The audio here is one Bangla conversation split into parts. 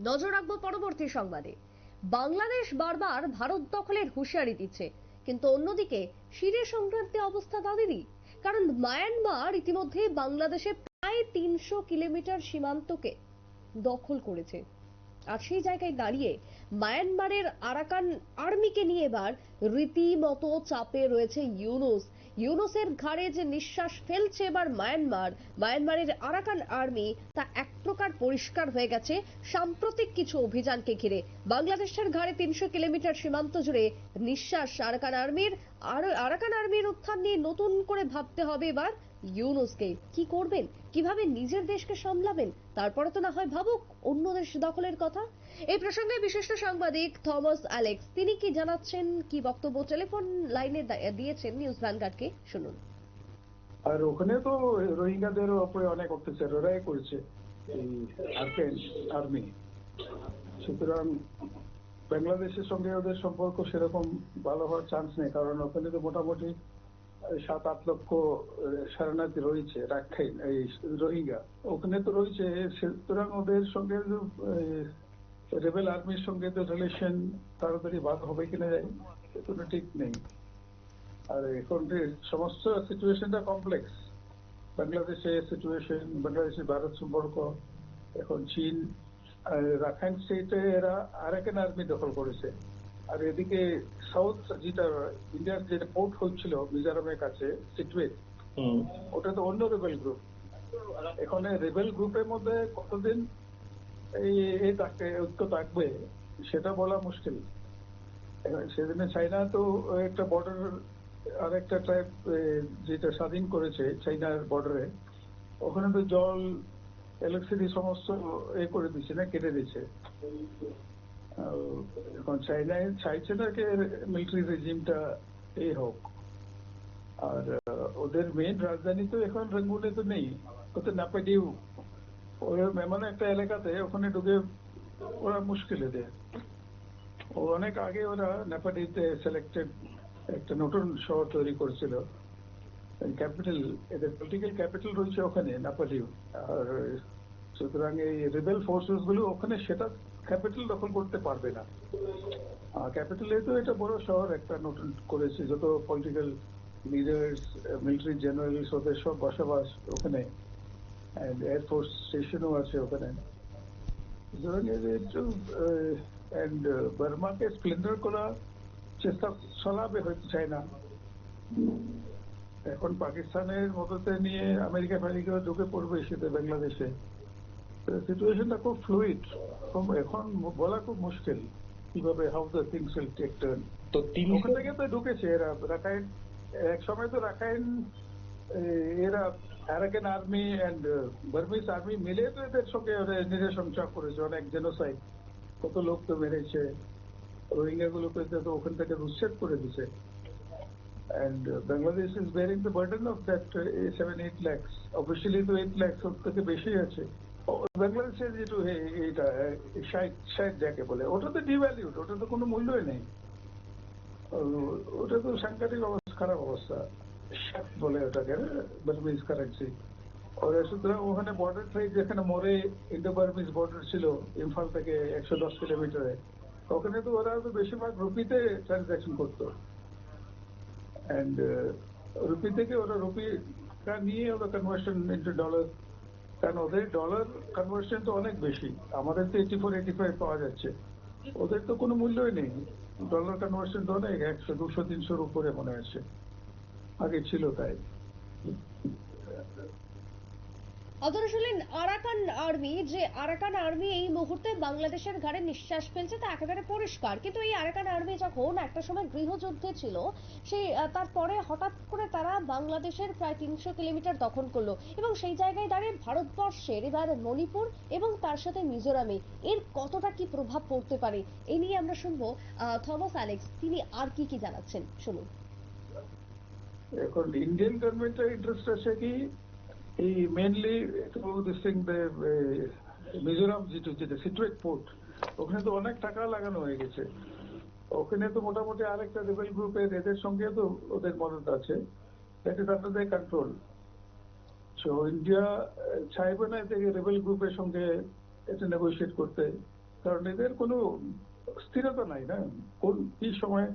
নজর রাখবো পরবর্তী সংবাদে। বাংলাদেশ বারবার ভারত দখলের হুঁশিয়ারি দিচ্ছে, কিন্তু অন্যদিকে সিরে সংক্রান্তি অবস্থা তাদেরই। কারণ মায়ানমার ইতিমধ্যে বাংলাদেশে প্রায় 300 কিলোমিটার সীমান্তকে দখল করেছে। আর সেই জায়গায় দাঁড়িয়ে মায়ানমারের আরাকান আর্মিকে নিয়ে এবার রীতিমতো চাপে রয়েছে ইউনুসের ঘাড়ে যে নিঃশ্বাস ফেলছে এবার মায়ানমারের আরাকান আর্মি, তা এক প্রকার পরিষ্কার হয়ে গেছে সাম্প্রতিক কিছু অভিযানকে ঘিরে। বাংলাদেশের ঘাড়ে 300 কিলোমিটার সীমান্ত জুড়ে নিঃশ্বাস আরাকান আর্মির উত্থান নিয়ে নতুন করে ভাবতে হবে এবার ইউনুসকে। কি করবেন, কিভাবে নিজের দেশকে সামলাবেন, তারপরে তো না হয় ভাবুক অন্য দেশ দখলের কথা। এই প্রসঙ্গে বিশিষ্ট সাংবাদিক থমাস অ্যালেক্স তিনি কি জানাচ্ছেন, কি বক্তব্য টেলিফোন লাইনে দিয়েছেন নিউজ ভ্যানগার্ডকে, শুনুন। আর ওখানে তো রোহিঙ্গাদের উপরে অনেক অত্যাচার ওরাই করেছে এই আরাকান আর্মি। সুতরাং বাংলাদেশের সঙ্গে ওদের সম্পর্ক সেরকম ভালো হওয়ার চান্স নেই, কারণ ওখানে তো মোটামুটি 7-8 লক্ষ শরণার্থী রয়েছে, রাখাইন এই রোহিঙ্গা ওখানে তো রয়েছে। সুতরাং ওদের সঙ্গে রেবেল আর্মির সঙ্গে তো রিলেশন তাড়াতাড়ি বাদ হবে কিনা কোনো ঠিক নেই। আর এখন সমস্ত সিচুয়েশনটা কমপ্লেক্স। বাংলাদেশের সিচুয়েশন, বাংলাদেশের ভারত সম্পর্ক, এখন চীন, রাখাইন স্টেটে এরা আরাকান আর্মি দখল করেছে। আর এদিকে সাউথ যেটা ইন্ডিয়ার যেটা পোর্ট হচ্ছিল মিজোরামের কাছে সিটুয়েট, ওটা তো অন্য রেবেল গ্রুপ। এখানে রেবেল গ্রুপের মধ্যে কতদিন এই ঐক্য থাকবে সেটা বলা মুশকিল। সেদিনে চাইনা তো একটা বর্ডার আর একটা ট্রাইব যেটা স্বাধীন করেছে চাইনার বর্ডারে, ওখানে তো জল ইলেকট্রিসিটি সমস্ত করে দিচ্ছে না, কেটে দিচ্ছে। এখন চাইনায় চাইছে না যে মিলিটারি রেজিমটা হোক। আর ওদের মেইন রাজধানী তো এখন রঙ্গুনে তো নেই, ও তো নাপাডিউ এমন একটা এলাকাতে, ওখানে ঢুকে ওরা মুশকিল এদের। অনেক আগে ওরা নেপাডিতে সিলেক্টেড একটা নতুন শহর তৈরি করেছিল, ক্যাপিটাল, এদের পলিটিক্যাল ক্যাপিটাল রয়েছে ওখানে নেপাডিউ। আর সুতরাং এই রিবেল ফোর্সেস গুলো ওখানে সেটা ক্যাপিটাল দখল করতে পারবে না। ক্যাপিটালে তো এটা বড় শহর একটা নতুন করেছে, যত পলিটিক্যাল লিডার্স, মিলিটারি জেনারেলস ওদের সব বসবাস ওখানে, এয়ারফোর্স স্টেশনও আছে ওখানে। বার্মাকে স্প্লেন্ডার করার চেষ্টা চালাবে হয়তো চায়না। এখন পাকিস্তানের মদতে নিয়ে আমেরিকা ফামেরিকা ঢুকে পড়বে সেটা বাংলাদেশে। সিচুয়েশনটা খুব ফ্লুইড, এখন বলা খুব মুশকিল কিভাবে how the things will take turn. তো ওখান থেকে তো ঢুকেছে এরা রাখাইন, এক সময় তো রাখাইন এরা Arakan army and Burmese army মিলে তো এদের সঙ্গে নিরসংসা করেছে, অনেক জেনোসাইড, কত লোক তো মেরেছে। রোহিঙ্গা গুলোকে তো ওখান থেকে উচ্ছেদ করে দিছে। And Bangladesh is bearing the burden of that 7-8 lakhs. Officially to 8 lakhs ওর থেকে বেশি আছে। বাংলাদেশের যেটু এইটা 60 যাকে বলে, ওটা তো ডিভ্যালিউড, ওটা তো কোনো মূল্যই নেই। ওটা তো সাংঘাতিক অবস্থা, খারাপ অবস্থা। বলে ওটাকে বার্মিজ কারেন্সি। সুতরাং ওখানে বর্ডার ট্রেড যেখানে মরে ইন্ডো বার্মিজ বর্ডার ছিল ইম্ফল থেকে 110 কিলোমিটারে, ওখানে তো ওরা তো বেশিরভাগ রুপিতে ট্রানজাকশন করতো। And রুপি থেকে ওরা রুপি নিয়ে ওরা কনভার্সন ইন্টু ডলার, কারণ ওদের ডলার কনভার্সন তো অনেক বেশি, আমাদের তো 84-85 পাওয়া যাচ্ছে, ওদের তো কোনো মূল্যই নেই। ডলার কনভার্সন তো অনেক 100, 200, 300 উপরে মনে আছে, আগে ছিল তাই। আপনারা শুনলেন আরাকান আর্মি এই মুহূর্তে বাংলাদেশের ঘাড়ে নিঃশ্বাস ফেলছে, তা একেবারে পরিষ্কার। কিন্তু এই আরাকান আর্মি যখন একটা সময় গৃহযুদ্ধে ছিল, সেই তারপরে হঠাৎ করে তারা বাংলাদেশের প্রায় 300 কিলোমিটার দখল করলো, এবং সেই জায়গায় দাঁড়িয়ে ভারতবর্ষের এবার মণিপুর এবং তার সাথে মিজোরামে এর কতটা কি প্রভাব পড়তে পারে, এই নিয়ে আমরা শুনবো থমাস অ্যালেক্স তিনি আর কি জানাচ্ছেন, শুনুন। এখন ইন্ডিয়ান গভর্নমেন্টের ইন্টারেস্ট আছে কি এই mainly through this thing, Mizoram যেটা সিটুয়েট পোর্ট, ওখানে তো অনেক টাকা লাগানো হয়ে গেছে। ওখানে তো মোটামুটি আরেকটা রেবেল গ্রুপের এদের সঙ্গে তো ওদের মদত আছে, that is under the control. So India চাইবে না যে রেবেল গ্রুপের সঙ্গে এটা নেগোশিয়েট করতে, কারণ এদের কোনো স্থিরতা নাই না, কোন কি সময়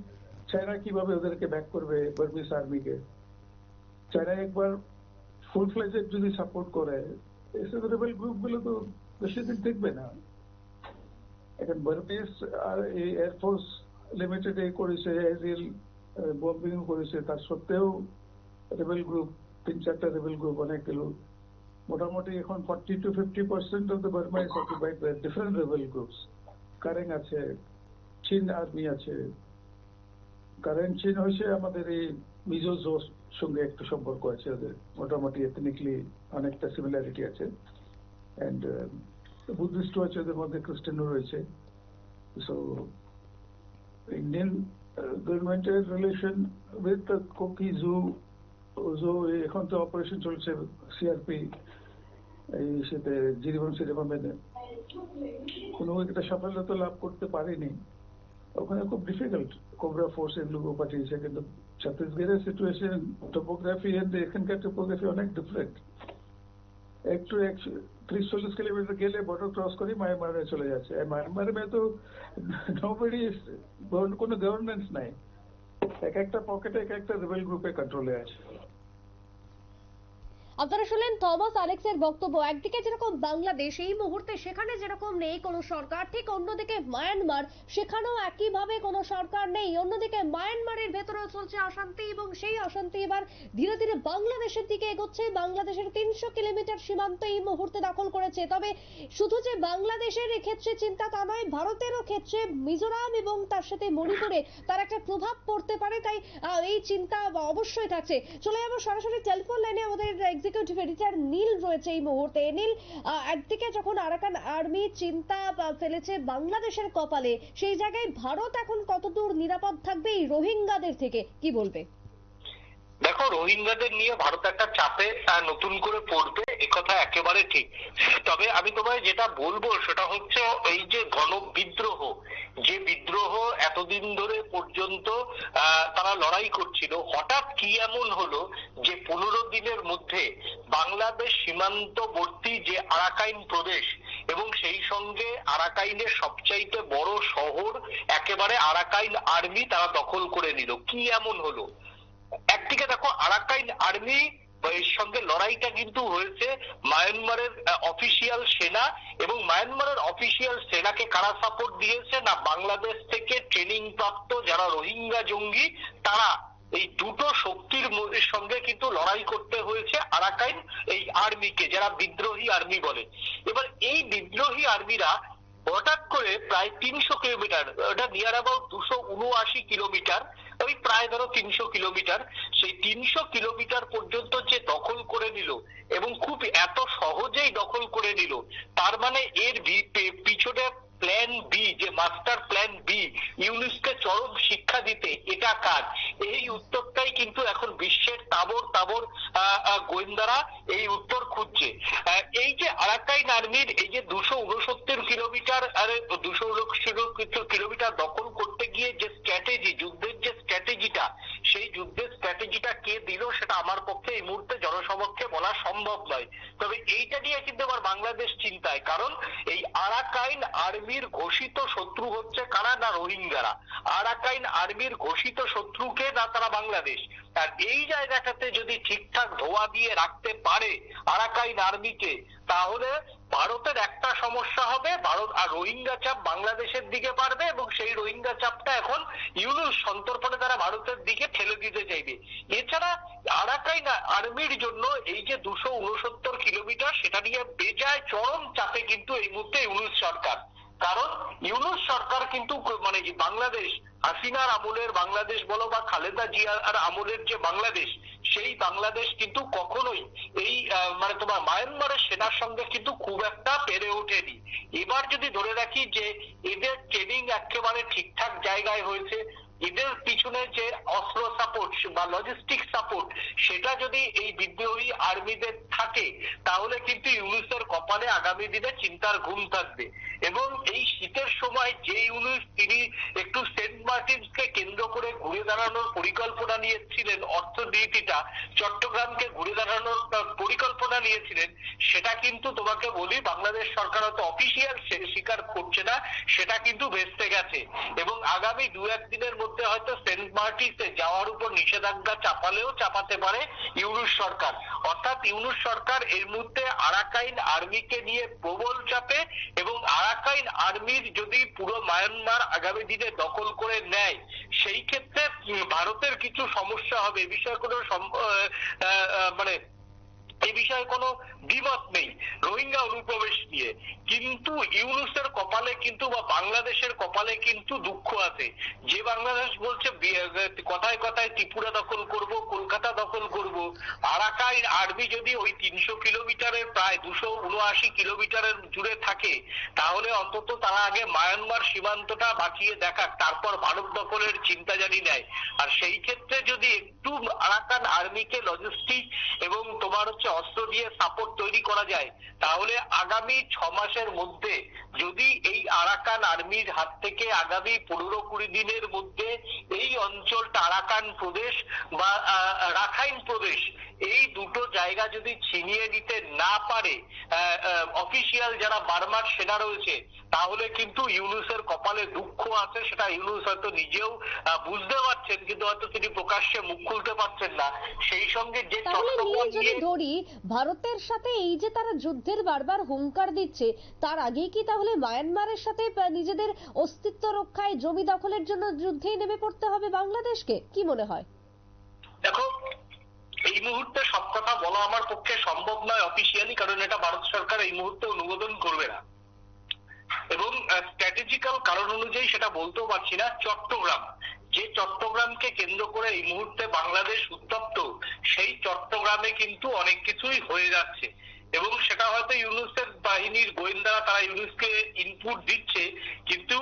চায়না কিভাবে ওদেরকে ব্যাক করবে বার্মিজ আর্মিকে। চায়না একবার ফুল ফ্লেজেড যদি সাপোর্ট করে, এসব রেবেল গ্রুপগুলো তো বেশি দিন টিকবে না। এখন বার্মিজ আর এই এয়ারফোর্স লিমিটেড করেছে, এরিয়াল বম্বিং করেছে, তার সত্ত্বেও রেবেল গ্রুপ 3-4টা রেবেল গ্রুপ অনেকগুলো, মোটামুটি এখন 40 to 50% of the Burma is occupied by different rebel groups. Karen আছে, চীন আর্মি আছে। কারেং চীন হয়েছে আমাদের এই মিজোজোর সঙ্গে একটু সম্পর্ক আছে ওদের, মোটামুটি এথনিকলি অনেকটা সিমিলারিটি আছে। অ্যান্ড বুদ্ধিস্ট আছে ওদের মধ্যে, খ্রিস্টানও রয়েছে। সো ইন্ডিয়ান গভর্নমেন্টের রিলেশন উইথ কোকি জু, এখন তো অপারেশন চলছে সিআরপি, এই সাথে জিরিবাম সিরিবাম মেনে কোনো একটা সাফল্যতা লাভ করতে পারেনি। ওখানে খুব ডিফিকাল্ট, কোবরা ফোর্স এগুলো পাঠিয়েছে, কিন্তু ছত্তিশগড়ের সিচুয়েশন, টোপোগ্রাফি এখানকার টোপোগ্রাফি অনেক ডিফারেন্ট। একটু 30-40 কিলোমিটার গেলে বর্ডার ক্রস করে মায়ানমারে চলে যাচ্ছে। মায়ানমারে তো নোবডি, কোনো গভর্নেন্স নাই, এক একটা পকেটে এক একটা রেবেল গ্রুপের কন্ট্রোলে আছে। আপনারা শুনলেন থমাস আলেক্সের বক্তব্য। একদিকে যেরকম বাংলাদেশ এই মুহূর্তে সেখানে যেরকম নেই কোনো সরকার, ঠিক অন্যদিকে মায়ানমার, সেখানেও একইভাবে কোনো সরকার নেই। অন্যদিকে মায়ানমারের ভেতরেও চলছে অশান্তি, এবং সেই অশান্তি এবার ধীরে ধীরে বাংলাদেশের দিকে এগোচ্ছে। বাংলাদেশের 300 কিলোমিটার সীমান্ত এই মুহূর্তে দখল করেছে। তবে শুধু যে বাংলাদেশের এক্ষেত্রে চিন্তা তা নয়, ভারতেরও ক্ষেত্রে মিজোরাম এবং তার সাথে মণিপুরে তার একটা প্রভাব পড়তে পারে, তাই এই চিন্তা অবশ্যই থাকছে। চলে যাবো সরাসরি টেলিফোন লাইনে, আমাদের এক্সিকিউটিভ এডিটর নীল রয়েছে এই মুহূর্তে। নীল, একদিকে যখন আরাকান আর্মি চিন্তা ফেলেছে বাংলাদেশের কপালে, সেই জায়গায় ভারত এখন কতদূর নিরাপদ থাকবে এই রোহিঙ্গাদের থেকে, কি বলবে? দেখো, রোহিঙ্গাদের নিয়ে ভারত একটা চাপে নতুন করে পড়বে, একথা একেবারে ঠিক। তবে আমি তোমায় যেটা বলবো সেটা হচ্ছে, এই যে গণবিদ্রোহ, যে বিদ্রোহ এতদিন ধরে পর্যন্ত তারা লড়াই করছিল, হঠাৎ কি এমন হলো যে 15 দিনের মধ্যে বাংলাদেশ সীমান্তবর্তী যে আরাকাইন প্রদেশ এবং সেই সঙ্গে আরাকাইনের সবচাইতে বড় শহর একেবারে আরাকাইন আর্মি তারা দখল করে নিল। কি এমন হলো? একদিকে দেখো, আরাকাইন আর্মি এর সঙ্গে লড়াইটা কিন্তু হয়েছে মায়ানমারের অফিসিয়াল সেনা, এবং মায়ানমারের অফিসিয়াল সেনাকে কারা সাপোর্ট দিয়েছে না, বাংলাদেশ থেকে ট্রেনিং প্রাপ্ত যারা রোহিঙ্গা জঙ্গি, তারা। এই দুটো শক্তির সঙ্গে কিন্তু লড়াই করতে হয়েছে আরাকাইন এই আর্মিকে, যারা বিদ্রোহী আর্মি বলে। এবার এই বিদ্রোহী আর্মিরা হঠাৎ করে প্রায় 300 কিলোমিটার, ওটা নিয়ার অ্যাবাউট 279 কিলোমিটার, ওই প্রায় ধরো 300 কিলোমিটার, সেই 300 কিলোমিটার পর্যন্ত যে দখল করে নিল, এবং খুব এত সহজেই দখল করে নিল, তার মানে এর পিছনে প্ল্যান বি, যে মাস্টার প্ল্যান বি, ইউনুসকে চরম শিক্ষা দিতে, এটা কাজ। এই উত্তরটাই কিন্তু এখন বিশ্বের তাবড় তাবড় গোয়েন্দারা এই উত্তর খুঁজছে। এই যে আরাকাইন আর্মির এই যে 269 কিলোমিটার, 269 কিলোমিটার দখল করতে গিয়ে যে স্ট্র্যাটেজি, যুদ্ধের যে স্ট্র্যাটেজিটা, সেই যুদ্ধের স্ট্র্যাটেজিটা কে দিল সেটা আমার পক্ষে এই মুহূর্তে জনসমক্ষে বলা সম্ভব নয়। তবে এইটা নিয়ে কিন্তু আবার বাংলাদেশ চিন্তায়, কারণ এই আরাকাইন আর্মির ঘোষিত শত্রু হচ্ছে কারা না, রোহিঙ্গারা। আরাকাইন আর্মির ঘোষিত শত্রুকে না, তারা বাংলাদেশ। আর এই জায়গাটাতে যদি ঠিকঠাক ধোয়া দিয়ে রাখতে পারে আরাকাইন আর্মিকে, তাহলে ভারতের একটা সমস্যা হবে, ভারত আর রোহিঙ্গা চাপ বাংলাদেশের দিকে পারবে, এবং সেই রোহিঙ্গা চাপটা এখন ইউনুস সন্তর্পণে তারা ভারতের দিকে ঠেলে দিতে চাইবে। এছাড়া আরাকাইন আর্মির জন্য এই যে 269 কিলোমিটার, সেটা নিয়ে বেজায় চরম চাপে কিন্তু এই মুহূর্তে ইউনুস সরকার। কারণ ইউনুস সরকার কিন্তু মানে বাংলাদেশ, হাসিনার আমলের বাংলাদেশ বলো বা খালেদা জিয়ার আমলের যে বাংলাদেশ, সেই বাংলাদেশ কিন্তু কখনোই এই মানে তোমার মায়ানমারের সেনার সঙ্গে কিন্তু খুব একটা পেরে ওঠেনি। এবার যদি ধরে রাখি যে এদের ট্রেনিং একেবারে ঠিকঠাক জায়গায় হয়েছে, এদের পিছনে যে অস্ত্র সাপোর্ট বা লজিস্টিক সাপোর্ট, সেটা যদি এই বিদ্রোহী আর্মিদের থাকে, তাহলে কিন্তু ইউনুসের কপালে আগামী দিনে চিন্তার ঘুম থাকবে। এবং এই শীতের সময় যে ইউনুস তিনি একটু সেন্ট মার্টিনসকে কেন্দ্র করে ঘুরে দাঁড়ানোর পরিকল্পনা নিয়েছিলেন, অর্থনীতিটা চট্টগ্রামকে ঘুরে দাঁড়ানোর পরিকল্পনা নিয়েছিলেন, সেটা কিন্তু তোমাকে বলি বাংলাদেশ সরকার হয়তো অফিসিয়াল স্বীকার করছে না, সেটা কিন্তু ভেস্তে গেছে। এবং আগামী 2-1 দিনের মধ্যে হয়তো সেন্ট মার্টিনসে যাওয়ার উপর নিষেধাজ্ঞা চাপাতে পারে ইউনুস সরকার। অর্থাৎ ইউনুস সরকার এর মধ্যে আরাকাইন আর্মিকে নিয়ে প্রবল চাপে, এবং আরাকাইন আর্মির যদি পুরো মায়ানমার আগামী দিনে দখল করে নেয়, সেই ক্ষেত্রে ভারতের কিছু সমস্যা হবে। এ বিষয়ে কোনো মানে এই বিষয়ে কোনো দ্বিমত নেই রোহিঙ্গা অনুপ্রবেশ নিয়ে। কিন্তু ইউনুসের কপালে কিন্তু বা বাংলাদেশের কপালে কিন্তু দুঃখ আছে। যে বাংলাদেশ বলছে কথায় কথায় ত্রিপুরা দখল করব, কলকাতা দখল করব, আরাকাইন আর্মি যদি ওই 300 কিলোমিটারের প্রায় 279 কিলোমিটারের জুড়ে থাকে, তাহলে অন্তত তারা আগে মায়ানমার সীমান্তটা বাঁচিয়ে দেখাক, তারপর ভারত দখলের চিন্তা জানি নেয়। আর সেই ক্ষেত্রে যদি একটু আরাকান আর্মিকে লজিস্টিক এবং তোমার হচ্ছে অস্ত্র দিয়ে সাপোর্ট তৈরি করা যায়, তাহলে আগামী 6 মাসের মধ্যে যদি এই আরাকান আর্মির হাত থেকে আগামী 15-20 দিনের মধ্যে এই অঞ্চলটা আরাকান প্রদেশ বা রাখাইন প্রদেশ, এই দুটো জায়গা যদি ছিনিয়ে নিতে না পারে অফিসিয়াল যারা বার্মার সেনা রয়েছে, তাহলে কিন্তু ইউনুসের কপালে দুঃখ আছে। সেটা ইউনুস হয়তো নিজেও বুঝতে পারছেন, কিন্তু হয়তো তিনি প্রকাশ্যে মুখ খুলতে পারছেন না। সেই সঙ্গে যে চট্টগ্রাম যদি ধরি ভারতের সাথে এই যে তারা যুদ্ধের বারবার হুঙ্কার দিচ্ছে, তার আগেই কি তাহলে মায়ানমারের সাথে নিজেদের অস্তিত্ব রক্ষায় জমি দখলের জন্য যুদ্ধেই নেমে পড়তে হবে বাংলাদেশকে? কি মনে হয়? দেখো, এই মুহূর্তে সব কথা বলা আমার পক্ষে সম্ভব নয় অফিসিয়ালি, কারণ এটা ভারত সরকার এই মুহূর্তে অনুমোদন করবে না, এবং স্ট্র্যাটেজিক্যাল কারণ অনুযায়ী সেটা বলতেও পারছি না। যে চট্টগ্রামকে কেন্দ্র করে এই মুহূর্তে বাংলাদেশ উত্তপ্ত, সেই চট্টগ্রামে কিন্তু অনেক কিছুই হয়ে যাচ্ছে, এবং সেটা হয়তো ইউনুসের বাহিনীর গোয়েন্দারা তারা ইউনুসকে ইনপুট দিচ্ছে। কিন্তু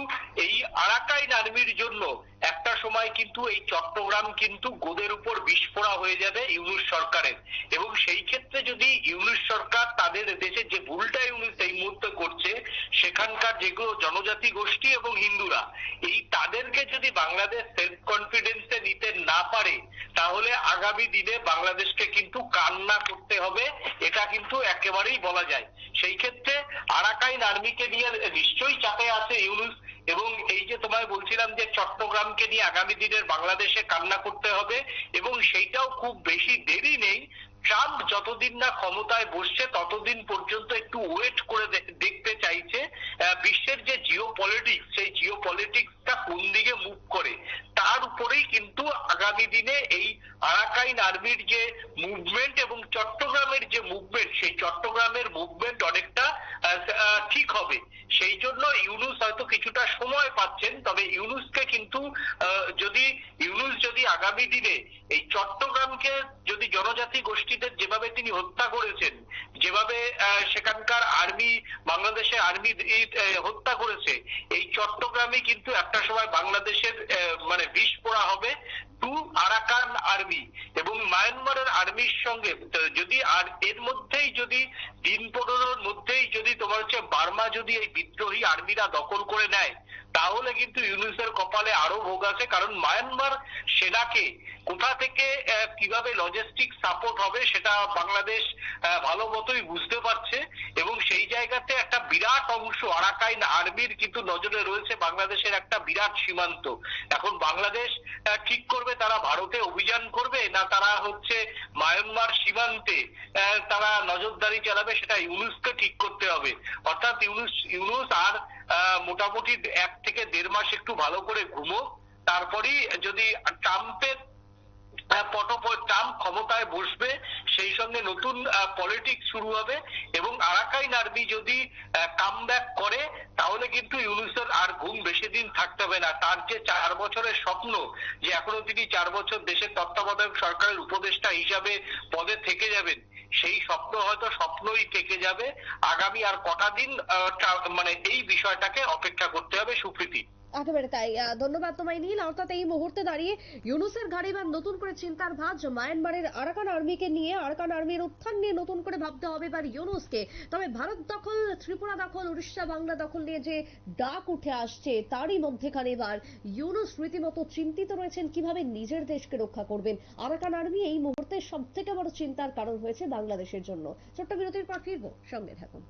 এই আরাকাইন আর্মির জন্য একটা সময় কিন্তু এই চট্টগ্রাম কিন্তু গোদের উপর বিস্ফোরা হয়ে যাবে ইউনুস সরকারের। এবং সেই ক্ষেত্রে যদি ইউনুস সরকার তাদের দেশে যে ভুলটা ইউনুস এই মুহূর্তে করছে, সেখানকার যেগুলো জনজাতি গোষ্ঠী এবং হিন্দুরা, এই তাদেরকে যদি বাংলাদেশ সেলফ কনফিডেন্সে নিতে না পারে, তাহলে আগামী দিনে বাংলাদেশকে কিন্তু কান্না করতে হবে, এটা কিন্তু একেবারেই বলা যায়। সেই ক্ষেত্রে আরাকাইন আর্মিকে নিয়ে নিশ্চয়ই চাপে আছে ইউনুস, এবং এই যে তোমায় বলছিলাম যে চট্টগ্রামকে নিয়ে আগামী দিনের বাংলাদেশে কান্না করতে হবে, এবং সেইটাও খুব বেশি দেরি নেই। ট্রাম্প যতদিন না ক্ষমতায় বসছে ততদিন পর্যন্ত একটু ওয়েট করে দেখতে চাইছে বিশ্বের যে জিও পলিটিক্স, সেই জিও পলিটিক্সটা কোন দিকে মুভ করে, তার উপরেই কিন্তু আগামী দিনে এই আরাকাইন আর্মির যে মুভমেন্ট এবং চট্টগ্রামের যে মুভমেন্ট, সেই চট্টগ্রামের মুভমেন্ট অনেকটা ঠিক হবে। সেই জন্য ইউনুস হয়তো কিছুটা সময় পাচ্ছেন, তবে ইউনুসকে কিন্তু ইউনুস যদি আগামী দিনে এই চট্টগ্রামকে যদি জনজাতি গোষ্ঠীদের যেভাবে তিনি হত্যা করেছেন, যেভাবে সেখানকার আর্মি বাংলাদেশের আর্মি হত্যা করেছে, এই চট্টগ্রামে কিন্তু একটা সময় বাংলাদেশের মানে বিষ পোড়া হবে টু আরাকান আর্মি এবং মায়ানমারের আর্মির সঙ্গে। যদি আর এর মধ্যেই যদি দিন 15-র মধ্যেই যদি তোমার হচ্ছে বার্মা যদি এই বিদ্রোহী আর্মিরা দখল করে নেয়, তাহলে কিন্তু ইউনুসের কপালে আরো ভোগ আছে। কারণ মায়ানমার সেনাকে কোথা থেকে কিভাবে লজিস্টিক সাপোর্ট হবে সেটা বাংলাদেশ ভালো মতোই বুঝতে পারছে, এবং সেই জায়গাতে একটা বিরাট অংশ আরাকাইন আর্মির কিন্তু নজরে রয়েছে বাংলাদেশের একটা বিরাট সীমান্ত। এখন বাংলাদেশ ঠিক করবে তারা ভারতে অভিযান করবে না তারা হচ্ছে মায়ানমার সীমান্তে তারা নজরদারি চালাবে, সেটা ইউনুসকে ঠিক করতে হবে। অর্থাৎ ইউনুস আর মোটামুটি 1 থেকে 1.5 মাস একটু ভালো করে ঘুমো, তারপরই যদি ট্রাম্প ক্ষমতায় বসবে, সেই সঙ্গে নতুন পলিটিক্স শুরু হবে, এবং আরাকাইন আর্মি যদি কামব্যাক করে, তাহলে কিন্তু ইউনুসের আর ঘুম বেশি দিন থাকতে হবে না। তার যে 4 বছরের স্বপ্ন, যে এখনো তিনি 4 বছর দেশের তত্ত্বাবধায়ক সরকারের উপদেষ্টা হিসাবে পদে থেকে যাবেন, সেই স্বপ্ন হয়তো স্বপ্নই থেকে যাবে। আগামী আর কটা দিন মানে এই বিষয়টাকে অপেক্ষা করতে হবে সুপ্রীতি। একেবারে তাই। ধন্যবাদ তোমায় নীল। অর্থাৎ এই মুহূর্তে দাঁড়িয়ে ইউনূসের ঘাড়ে এবার নতুন করে চিন্তার ভাঁজ। মায়ানমারের আরাকান আর্মিকে নিয়ে, আরাকান আর্মির উত্থান নিয়ে নতুন করে ভাবতে হবে এবার ইউনূসকে। তবে ভারত দখল, ত্রিপুরা দখল, উড়িষ্যা বাংলা দখল নিয়ে যে ডাক উঠে আসছে, তারই মধ্যেখানে এবার ইউনূস রীতিমতো চিন্তিত রয়েছেন কিভাবে নিজের দেশকে রক্ষা করবেন। আরাকান আর্মি এই মুহূর্তে সব থেকে বড় চিন্তার কারণ হয়েছে বাংলাদেশের জন্য। ছোট্ট বিরতির পর ফিরবো, সঙ্গে থাকুন।